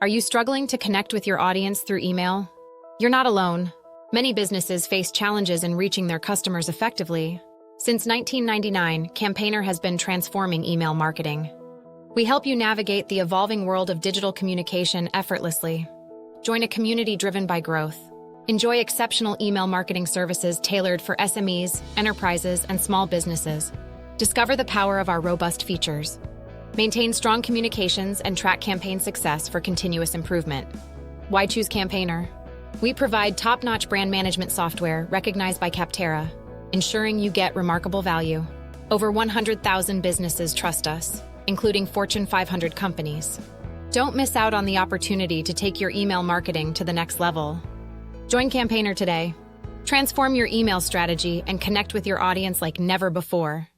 Are you struggling to connect with your audience through email? You're not alone. Many businesses face challenges in reaching their customers effectively. Since 1999, Campaigner has been transforming email marketing. We help you navigate the evolving world of digital communication effortlessly. Join a community driven by growth. Enjoy exceptional email marketing services tailored for SMEs, enterprises, and small businesses. Discover the power of our robust features. Maintain strong communications and track campaign success for continuous improvement. Why choose Campaigner? We provide top-notch brand management software recognized by Capterra, ensuring you get remarkable value. Over 100,000 businesses trust us, including Fortune 500 companies. Don't miss out on the opportunity to take your email marketing to the next level. Join Campaigner today. Transform your email strategy and connect with your audience like never before.